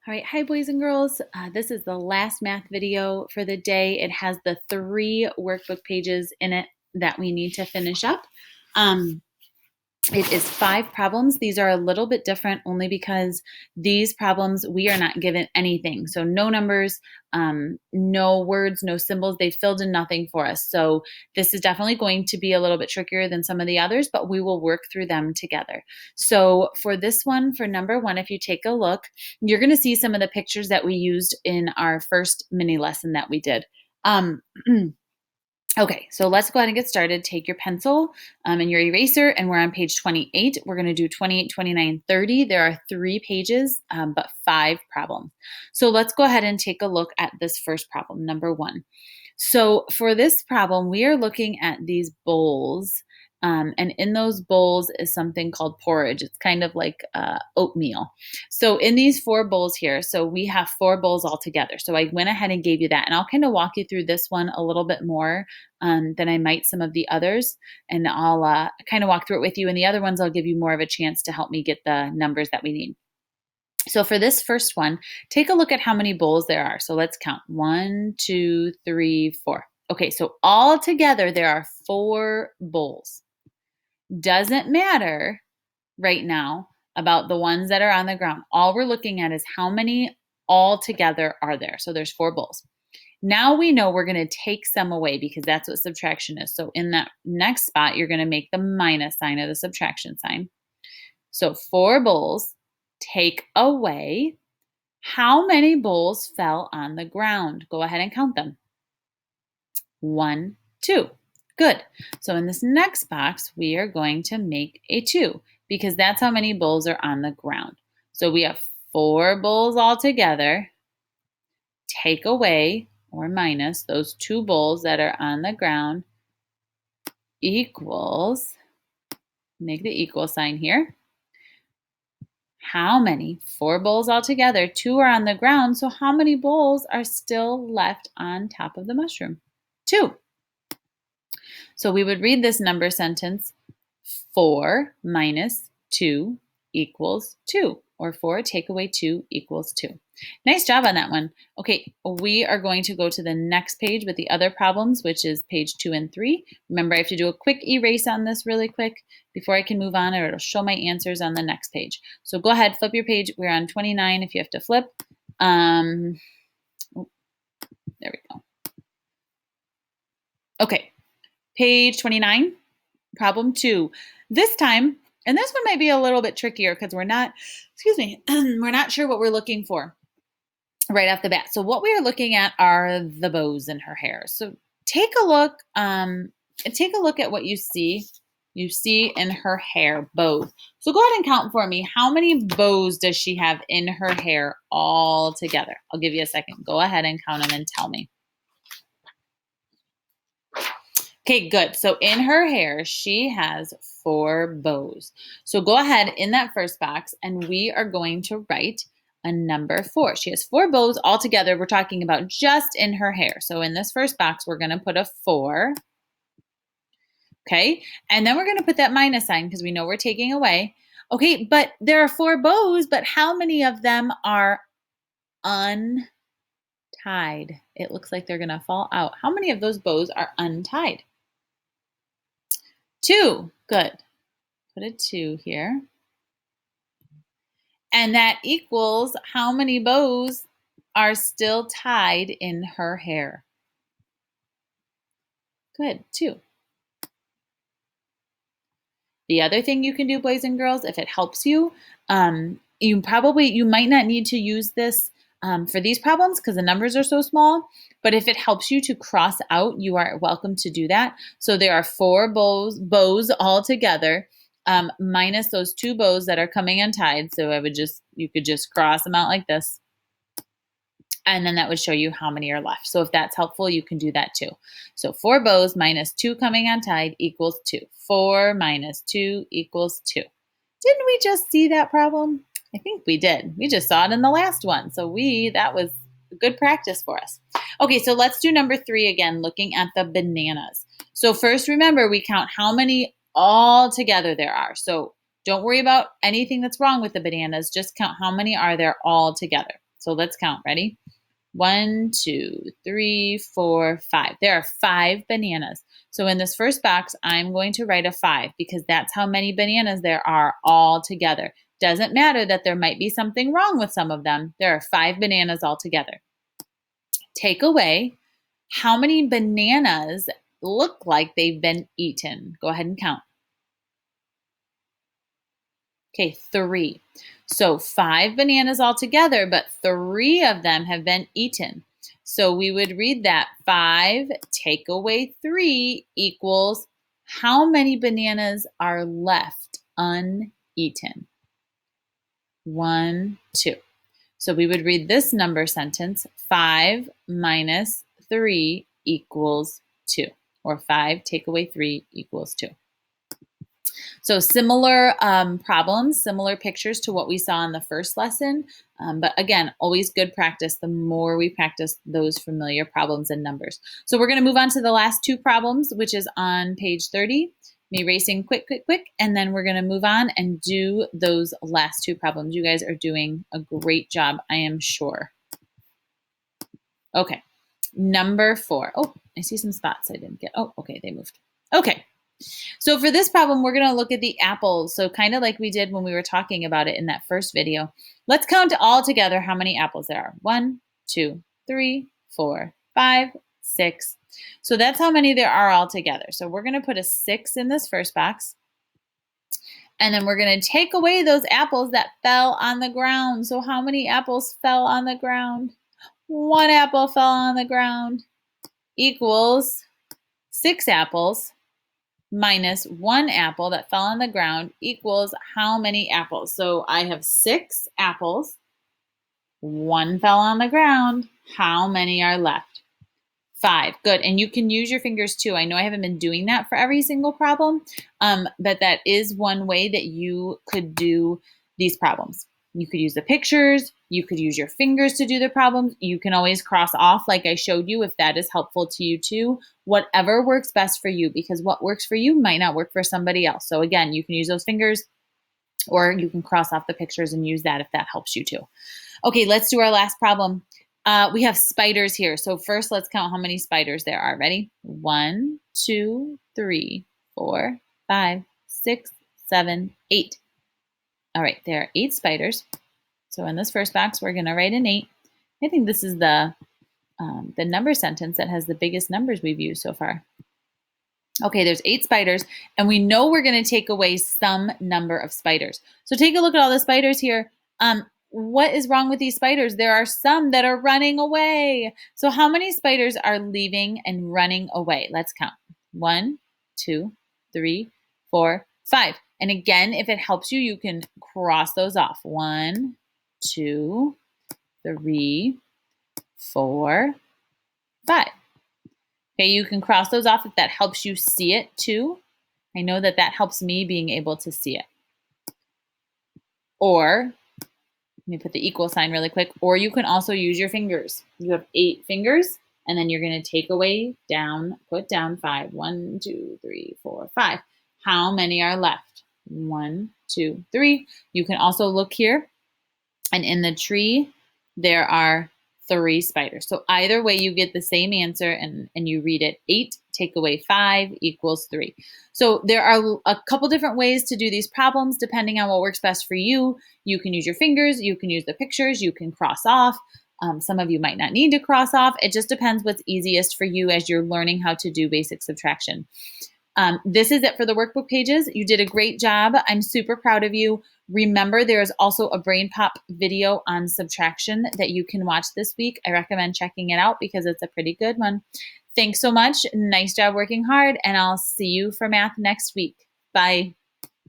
All right, hi boys and girls. This is the last math video for the day. It has the 3 workbook pages in it that we need to finish up. It is 5 problems. These are a little bit different only because these problems we are not given anything. So no numbers, no words, no symbols. They filled in nothing for us. So this is definitely going to be a little bit trickier than some of the others, but we will work through them together. So for this one, for number 1, if you take a look, you're going to see some of the pictures that we used in our first mini lesson that we did. Okay, so let's go ahead and get started. Take your pencil and your eraser, and we're on page 28. We're going to do 28, 29, 30. There are 3 pages, but 5 problems. So let's go ahead and take a look at this first problem, number 1. So for this problem, we are looking at these bowls, and in those bowls is something called porridge. It's kind of like oatmeal. So in these 4 bowls here, so we have 4 bowls all together. So I went ahead and gave you that, and I'll kind of walk you through this one a little bit more than I might some of the others, and I'll kind of walk through it with you. And the other ones, I'll give you more of a chance to help me get the numbers that we need. So for this first one, take a look at how many bowls there are. So let's count. 1, 2, 3, 4. Okay, so all together there are 4 bowls. Doesn't matter right now about the ones that are on the ground. All we're looking at is how many all together are there. So there's 4 bowls. Now we know we're going to take some away because that's what subtraction is. So in that next spot, you're going to make the minus sign of the subtraction sign. So 4 bowls, take away. How many bowls fell on the ground? Go ahead and count them. 1, 2. Good. So in this next box, we are going to make a 2 because that's how many bowls are on the ground. So we have 4 bowls all together. Take away or minus those 2 bowls that are on the ground equals, make the equal sign here. How many? 4 bowls all together. 2 are on the ground. So how many bowls are still left on top of the mushroom? 2. So we would read this number sentence, 4 minus 2 equals 2, or 4 take away 2 equals 2. Nice job on that one. Okay, we are going to go to the next page with the other problems, which is page 2 and 3. Remember, I have to do a quick erase on this really quick before I can move on, or it'll show my answers on the next page. So go ahead, flip your page. We're on 29 if you have to flip. There we go. Okay, page 29, problem 2. This time, and this one might be a little bit trickier because we're not, we're not sure what we're looking for right off the bat. So what we are looking at are the bows in her hair. So take a look at what you see. You see in her hair bows. So go ahead and count for me. How many bows does she have in her hair all together? I'll give you a second. Go ahead and count them and tell me. Okay, good. So in her hair, she has 4 bows. So go ahead in that first box, and we are going to write a number 4. She has 4 bows all together. We're talking about just in her hair. So in this first box, we're going to put a 4. Okay, and then we're going to put that minus sign because we know we're taking away. Okay, but there are 4 bows, but how many of them are untied? It looks like they're going to fall out. How many of those bows are untied? 2. Good. Put a 2 here. And that equals how many bows are still tied in her hair? Good, 2. The other thing you can do, boys and girls, if it helps you, you might not need to use this for these problems because the numbers are so small, but if it helps you to cross out, you are welcome to do that. So there are 4 bows all together, minus those 2 bows that are coming untied. So you could just cross them out like this. And then that would show you how many are left. So if that's helpful, you can do that too. So 4 bows minus 2 coming untied equals 2. 4 minus 2 equals 2. Didn't we just see that problem? I think we did. We just saw it in the last one. So that was good practice for us. Okay, so let's do number 3 again, looking at the bananas. So first, remember, we count how many all together there are. So don't worry about anything that's wrong with the bananas. Just count how many are there all together. So let's count. Ready? 1, 2, 3, 4, 5. There are 5 bananas. So in this first box, I'm going to write a 5 because that's how many bananas there are all together. Doesn't matter that there might be something wrong with some of them. There are 5 bananas altogether. Take away how many bananas look like they've been eaten. Go ahead and count. Okay, 3. So 5 bananas altogether, but 3 of them have been eaten. So we would read that 5 take away 3 equals how many bananas are left uneaten? 1, 2. So we would read this number sentence, 5 minus 3 equals 2, or 5 take away 3 equals 2. So similar problems, similar pictures to what we saw in the first lesson. But again, always good practice the more we practice those familiar problems and numbers. So we're going to move on to the last 2 problems, which is on page 30. Me erasing quick, and then we're going to move on and do those last 2 problems. You guys are doing a great job, I am sure. Okay, number 4. Oh, I see some spots I didn't get. Oh, okay, they moved. Okay. So for this problem, we're going to look at the apples. So kind of like we did when we were talking about it in that first video. Let's count all together how many apples there are. 1, 2, 3, 4, 5, 6. So that's how many there are all together. So we're going to put a 6 in this first box. And then we're going to take away those apples that fell on the ground. So how many apples fell on the ground? 1 apple fell on the ground equals 6 apples minus 1 apple that fell on the ground equals how many apples? So I have 6 apples. 1 fell on the ground. How many are left? 5. Good. And you can use your fingers too. I know I haven't been doing that for every single problem, but that is one way that you could do these problems. You could use the pictures. You could use your fingers to do the problems. You can always cross off like I showed you if that is helpful to you too. Whatever works best for you, because what works for you might not work for somebody else. So again, you can use those fingers or you can cross off the pictures and use that if that helps you too. Okay, let's do our last problem. We have spiders here. So first let's count how many spiders there are. Ready? 1, 2, 3, 4, 5, 6, 7, 8. All right, there are 8 spiders. So in this first box, we're going to write an 8. I think this is the number sentence that has the biggest numbers we've used so far. Okay, there's 8 spiders, and we know we're going to take away some number of spiders. So take a look at all the spiders here. What is wrong with these spiders? There are some that are running away. So how many spiders are leaving and running away? Let's count. 1, 2, 3, 4, 5. And again, if it helps you, you can cross those off. 1, 2, 3, 4, 5. Okay, you can cross those off if that helps you see it too. I know that that helps me being able to see it. Or, let me put the equal sign really quick, or you can also use your fingers. You have 8 fingers, and then you're going to take away, down, put down 5. 1, 2, 3, 4, 5. How many are left? 1, 2, 3. You can also look here, and in the tree, there are 3 spiders. So either way, you get the same answer, and you read it. 8 take away 5 equals 3. So there are a couple different ways to do these problems depending on what works best for you. You can use your fingers, you can use the pictures, you can cross off. Some of you might not need to cross off. It just depends what's easiest for you as you're learning how to do basic subtraction. This is it for the workbook pages. You did a great job. I'm super proud of you. Remember, there is also a Brain Pop video on subtraction that you can watch this week. I recommend checking it out because it's a pretty good one. Thanks so much. Nice job working hard, and I'll see you for math next week. Bye.